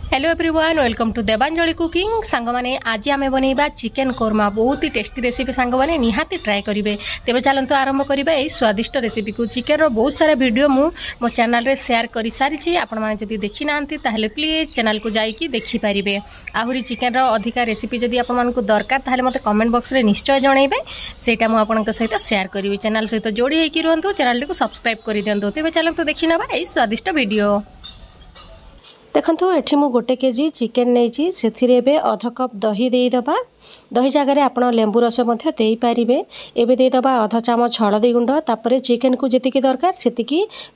Hello everyone welcome to Devanjali cooking सांग माने आज आम बनइबा चिकेन कोरमा बहुत ही टेस्टी रेसिपी सांग माने निहाती ट्राए करेंगे। तेज चलते आरंभ करवा यही स्वादिष्ट रेसिपी को। चिकेन रो बहुत सारा वीडियो मो चैनल रे शेयर कर सारी आपण मैंने जब देखी ना प्लीज चैनल को जाइए देखिपारे। आहरी चिकेन रो अधिका रेसिपी जदि आपको दरकार ताहले मते कमेंट बॉक्स रे निश्चय जनइबे, सेटा मु आपन सहित शेयर करी। चैनल सहित जोड़ी होकर रुहतु, चैनल को सब्सक्राइब कर दिंतु। तेज चलते देखी ना यही स्वादिष्ट वीडियो। देखो ये मु गोटे केजी चिकेन नहीं से अध कप दही देदबा। दही जगार आप लेंबू रस दे पारे। एवं देदबा अध चामच हलदी गुंड, तापर चिकेन को जी दरकार से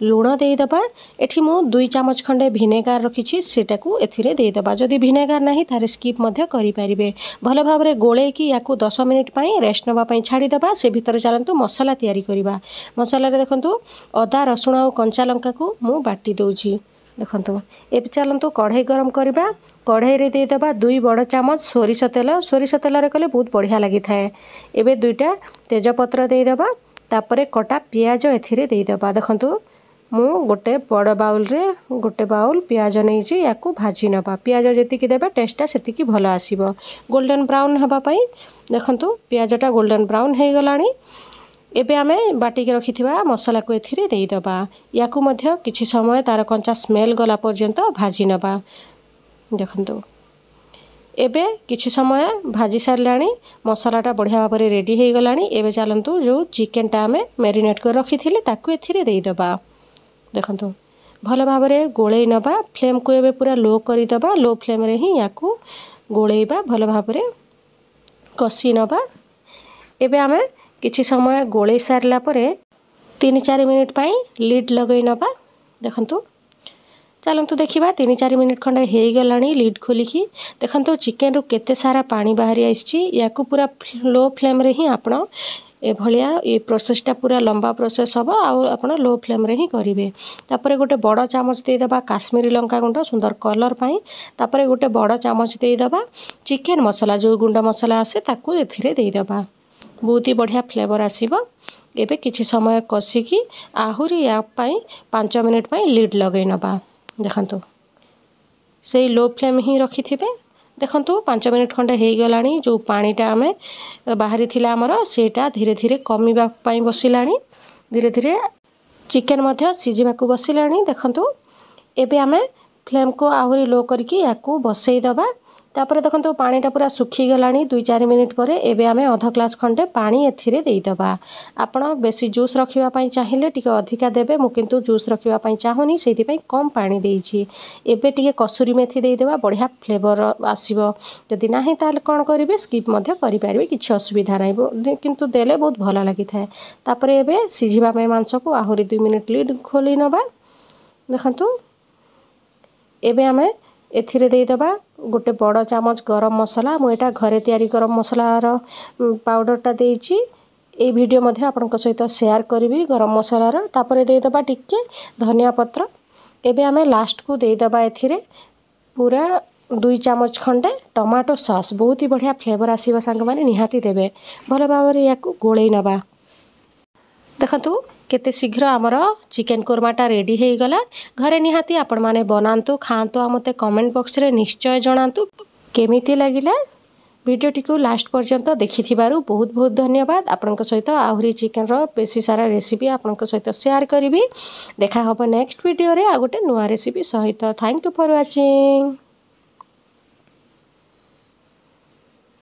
लुण देदबा। एठी मु 2 चामच खंडे भिनेगार रखी सेटा को एथिरे देदबा। जदि भिनेगार नहीं तारे स्किप करें। भल भाव में गोलैकी या 10 मिनिट रेस्ट नापी छाड़ीदबा। से भितर चलतु मसला तैयारी करवा। मसला देखु अदा रसुण और कंचा लंका को मु बाटी दूची। देखो ये चलतु कढ़ई गरम करवा। कढ़ई रे देदबा 2 बड़ चामच सोरिष तेल। सोरिष तेल कले बहुत बढ़िया लगी थाए। एबे 2टा तेजपत्र देदबा। तापरे कटा पियाज एथिरे देदबा। देखो मु गोटे बड़ बाउल रे गोटे बाउल पियाज नहीं या भाजी नबा। पियाज जी देबा टेस्टा से भल आसीबो। गोल्डन ब्राउन हबा पई देखंतु पियाजटा गोल्डन ब्राउन हो गलानी। एबे आमे बाटिक रखि मसला को एथिरे देदबा। या किछि समय तार कंचा स्मेल गला पर्यंत भाजी नबा। देखंतु एबे किछि समय भाजी सारलाणी। मसलाटा बढ़िया भाव में रेडी हो गलानी। एबे चलंतु जो चिकेनटा आमे मैरिनेट कर रखी थिले ताकू एथिरे देदबा। देखंतु भल भाव में गोळेई नबा। फ्लेम को एबे पूरा लो करिदबा। लो फ्लेम रे ही याकू गोळेइबा। भल भाव में कसी नबा। एबे आमे किछि समय गोले सारला परे 3-4 मिनिट पाई लिड लगई नबा। देखंतु चलतु देखा 3-4 मिनिट खंडे हो गलानी। लिड खोलिकी देखंतु चिकेन रू केते सारा पानी बाहरी आइछि। याकू पूरा लो फ्लेम रे ही आपण एभलिया ये प्रोसेसटा पूरा लंबा प्रोसेस हम आपण लो फ्लेम रे ही करेंगे। तापर गोटे बड़ चामच देदबा काश्मीरी लंका गुंड सुंदर कलर पाई। तापर गोटे बड़ चामच देदबा चिकेन मसला जो गुंड मसला आसे ताकू एथिरे देदबा। बहुत ही बढ़िया फ्लेवर आसीबो। एबे किछि समय कसिकी आहुरी या 5 मिनिट लिड लगई नबा। देखंतु से लो फ्लेम ही रखी थिबे। देखंतु 5 मिनिट खंडे हो गलानी। जो पानीटा आमे बाहरी थिला हमर सेटा धीरे धीरे कमीबा पई बसिलानी। धीरे धीरे चिकेन मध्य सिझिबा को बसिलानी। देखंतु एबे आमे फ्लेम को आहुरी लो करके याकू बसई दबा। तापर देखो पानीटा पूरा सुखी गलानी। 2-4 मिनिट पर एबे आमे अध ग्लास खंडे पानी एथिरे देदबा। आपण बेसी जूस रखिबा पई चाहिए टिके अधिका देबे। मु किंतु जूस रखिबा पई चाहुनी सेति पई कम पानी देइछि। एबे टिके कसुरी मेथी देदबा। बढ़िया फ्लेवर आसीबो। जदि नाही ताले कोन करिवे स्किप मध्य करि पारिबे, किछि असुविधा नाही, किंतु देले बहुत भल लागि थाए। तापर एबे सिझिबा पई मांस को आहुरी 2 मिनिट लिड खोली नबा। देखंतु एबे आमे एथिरे देदबा गोटे बड़ चामच गरम मसला। मुझे घरे तैयारी गरम मसलार पाउडरटा देइछि। ए वीडियो मध्य आपनक सहित शेयर करी गरम मसलार। तापर देदबा टिके धनिया पत्र। एबे आमे लास्ट को देदबा एथिरे पूरा 2 चामच खंडे टमाटो सॉस। बहुत ही बढ़िया फ्लेवर आसीबा संग माने निहाती देबे। भल भाव में याकू गोळेई नबा। देखंतु केते शीघ्र आमर चिकेन कोरमाटा रेडी हो गला। घरे निहाती आपण माने बनांतु खांतु आ मते कमेंट बॉक्स रे निश्चय जणांतु केमिति लागिला। वीडियोटी को लास्ट पर्यंत देखिथिबारु बहुत बहुत धन्यवाद। आपनक सहित आहुरी चिकेन रो बेसी सारा रेसिपी आपनक सहित शेयर करिवि। देखा हबो नेक्स्ट वीडियो रे आ गोटे नुवा रेसिपी सहित। Thank you for watching.